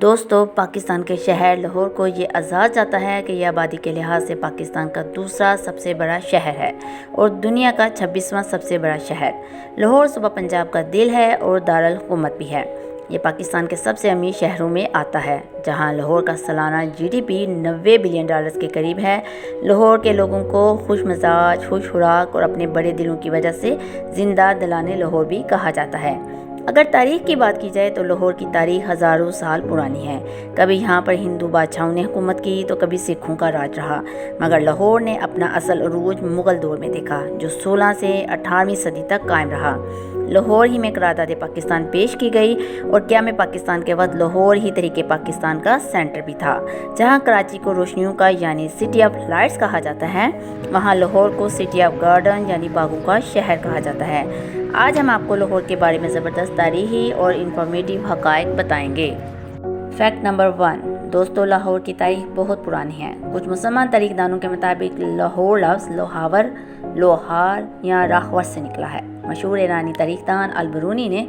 دوستو، پاکستان کے شہر لاہور کو یہ اعزاز جاتا ہے کہ یہ آبادی کے لحاظ سے پاکستان کا دوسرا سب سے بڑا شہر ہے اور دنیا کا 26واں سب سے بڑا شہر۔ لاہور صوبہ پنجاب کا دل ہے اور دارالحکومت بھی ہے۔ یہ پاکستان کے سب سے امیر شہروں میں آتا ہے، جہاں لاہور کا سالانہ GDP $90 بلین کے قریب ہے۔ لاہور کے لوگوں کو خوش مزاج، خوش خوراک اور اپنے بڑے دلوں کی وجہ سے زندہ دلانِ لاہور بھی کہا جاتا ہے۔ اگر تاریخ کی بات کی جائے تو لاہور کی تاریخ ہزاروں سال پرانی ہے۔ کبھی یہاں پر ہندو بادشاہوں نے حکومت کی تو کبھی سکھوں کا راج رہا، مگر لاہور نے اپنا اصل عروج مغل دور میں دیکھا، جو 16 سے 18ویں صدی تک قائم رہا۔ لاہور ہی میں قرارداد پاکستان پیش کی گئی اور قیام پاکستان کے وقت لاہور ہی تحریک پاکستان کا سینٹر بھی تھا۔ جہاں کراچی کو روشنیوں کا یعنی سٹی آف لائٹس کہا جاتا ہے، وہاں لاہور کو سٹی آف گارڈن یعنی باغوں کا شہر کہا جاتا ہے۔ آج ہم آپ کو لاہور کے بارے میں زبردست تاریخی اور انفارمیٹیو حقائق بتائیں گے۔ فیکٹ نمبر 1، دوستو، لاہور کی تاریخ بہت پرانی ہے۔ کچھ مسلمان تاریخ دانوں کے مطابق لاہور لفظ لوہاور، لوہار یا راخور سے نکلا ہے۔ مشہور ایرانی تاریخ دان البرونی نے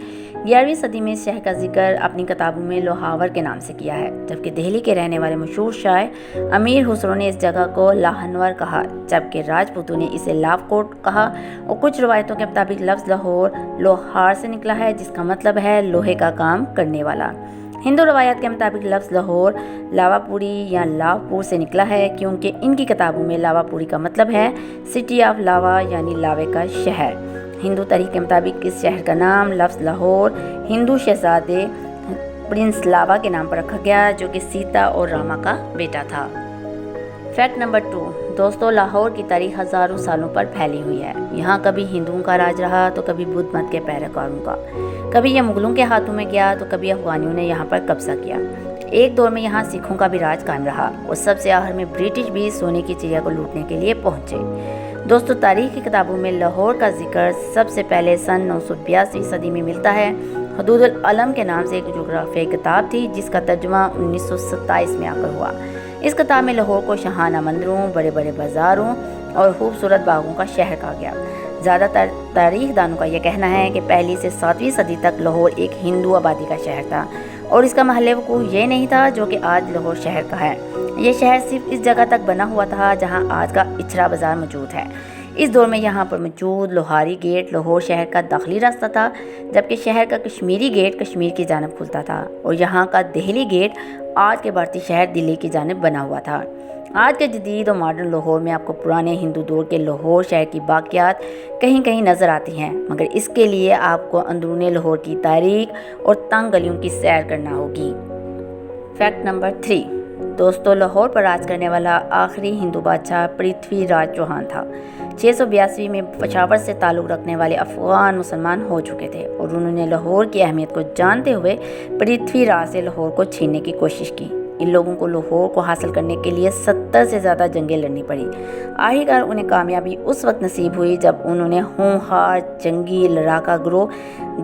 11ویں صدی میں اس شہر کا ذکر اپنی کتابوں میں لوہاور کے نام سے کیا ہے، جبکہ دہلی کے رہنے والے مشہور شاعر امیر خسرو نے اس جگہ کو لاہنور کہا، جبکہ راجپوتوں نے اسے لاوکوٹ کہا، اور کچھ روایتوں کے مطابق لفظ لاہور لوہار سے نکلا ہے، جس کا مطلب ہے لوہے کا کام کرنے والا۔ ہندو روایات کے مطابق لفظ لاہور لاواپوری یا لاوپور سے نکلا ہے، کیونکہ ان کی کتابوں میں لاواپوری کا مطلب ہے سٹی آف لاوا یعنی لاوے کا شہر۔ ہندو تاریخ کے مطابق اس شہر کا نام لفظ لاہور ہندو شہزادے پرنس لاوا کے نام پر رکھا گیا، جو کہ سیتا اور راما کا بیٹا تھا۔ فیکٹ نمبر 2، دوستو، لاہور کی تاریخ ہزاروں سالوں پر پھیلی ہوئی ہے۔ یہاں کبھی ہندوؤں کا راج رہا تو کبھی بدھ مت کے پیروکاروں کا، کبھی یہ مغلوں کے ہاتھوں میں گیا تو کبھی افغانیوں نے یہاں پر قبضہ کیا۔ ایک دور میں یہاں سکھوں کا بھی راج قائم رہا اور سب سے آخر میں برٹش بھی سونے کی چڑیا کو لوٹنے کے لیے پہنچے۔ دوستو، تاریخ کی کتابوں میں لاہور کا ذکر سب سے پہلے سن 982 صدی میں ملتا ہے۔ حدود العلم کے نام سے ایک جغرافیائی کتاب تھی، جس کا ترجمہ 1927 میں آ کر ہوا۔ اس کتاب میں لاہور کو شاہانہ مندروں، بڑے بڑے بازاروں اور خوبصورت باغوں کا شہر کہا گیا۔ زیادہ تر تاریخ دانوں کا یہ کہنا ہے کہ پہلی سے 7ویں صدی تک لاہور ایک ہندو آبادی کا شہر تھا اور اس کا محل وقوع یہ نہیں تھا جو کہ آج لاہور شہر کا ہے۔ یہ شہر صرف اس جگہ تک بنا ہوا تھا جہاں آج کا اچھرا بازار موجود ہے۔ اس دور میں یہاں پر موجود لوہاری گیٹ لاہور شہر کا داخلی راستہ تھا، جبکہ شہر کا کشمیری گیٹ کشمیر کی جانب کھلتا تھا اور یہاں کا دہلی گیٹ آج کے بھارتی شہر دلی کی جانب بنا ہوا تھا۔ آج کے جدید اور ماڈرن لاہور میں آپ کو پرانے ہندو دور کے لاہور شہر کی باقیات کہیں کہیں نظر آتی ہیں، مگر اس کے لیے آپ کو اندرون لاہور کی تاریخ اور تنگ گلیوں کی سیر کرنا ہوگی۔ فیکٹ نمبر 3، دوستو، لاہور پر راج کرنے والا آخری ہندو بادشاہ پرتھوی راج چوہان تھا۔ 682 میں پشاور سے تعلق رکھنے والے افغان مسلمان ہو چکے تھے اور انہوں نے لاہور کی اہمیت کو جانتے ہوئے پرتھوی راج سے لاہور کو چھیننے کی کوشش کی۔ ان لوگوں کو لاہور کو حاصل کرنے کے لیے 70 سے زیادہ جنگیں لڑنی پڑی۔ آخرکار انہیں کامیابی اس وقت نصیب ہوئی جب انہوں نے ہونہار جنگی لڑاکا گروہ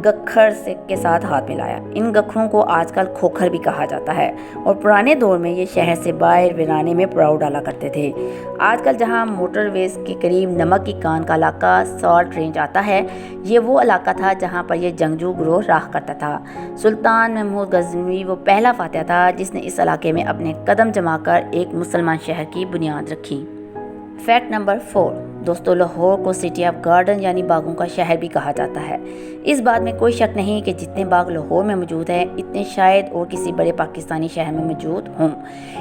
گکھر کے ساتھ ہاتھ ملایا۔ ان گکھروں کو آج کل کھوکھر بھی کہا جاتا ہے اور پرانے دور میں یہ شہر سے باہر ویرانے میں پڑاؤ ڈالا کرتے تھے۔ آج کل جہاں موٹر ویز کے قریب نمک کی کان کا علاقہ سالٹ رینج آتا ہے، یہ وہ علاقہ تھا جہاں پر یہ جنگجو گروہ راہ کرتا تھا۔ سلطان محمود غزنوی وہ پہلا فاتح تھا جس نے اس علاقے میں اپنے قدم جما کر ایک مسلمان شہر کی بنیاد رکھی۔ فیکٹ نمبر 4، دوستو، لاہور کو سٹی آف گارڈن یعنی باغوں کا شہر بھی کہا جاتا ہے۔ اس بات میں کوئی شک نہیں کہ جتنے باغ لاہور میں موجود ہیں اتنے شاید اور کسی بڑے پاکستانی شہر میں موجود ہوں۔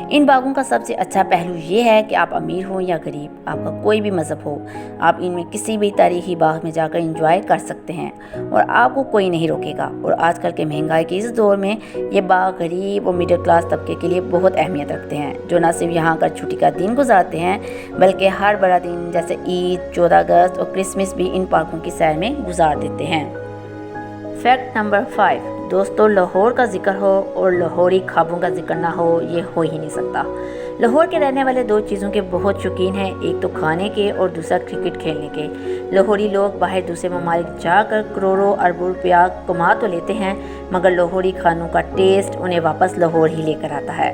ان باغوں کا سب سے اچھا پہلو یہ ہے کہ آپ امیر ہوں یا غریب، آپ کا کوئی بھی مذہب ہو، آپ ان میں کسی بھی تاریخی باغ میں جا کر انجوائے کر سکتے ہیں اور آپ کو کوئی نہیں روکے گا۔ اور آج کل کے مہنگائی کے اس دور میں یہ باغ غریب اور مڈل کلاس طبقے کے لیے بہت اہمیت رکھتے ہیں، جو نہ صرف یہاں کا چھٹی کا دن گزارتے ہیں بلکہ ہر بڑا دن جیسے عید، 14 اگست اور کرسمس بھی ان پارکوں کی سیر میں گزار دیتے ہیں۔ فیکٹ نمبر 5، دوستو، لاہور کا ذکر ہو اور لاہوری خوابوں کا ذکر نہ ہو، یہ ہو ہی نہیں سکتا۔ لاہور کے رہنے والے دو چیزوں کے بہت شوقین ہیں، ایک تو کھانے کے اور دوسرا کرکٹ کھیلنے کے۔ لاہوری لوگ باہر دوسرے ممالک جا کر کروڑوں اربوں روپیہ کما تو لیتے ہیں، مگر لاہوری کھانوں کا ٹیسٹ انہیں واپس لاہور ہی لے کر آتا ہے۔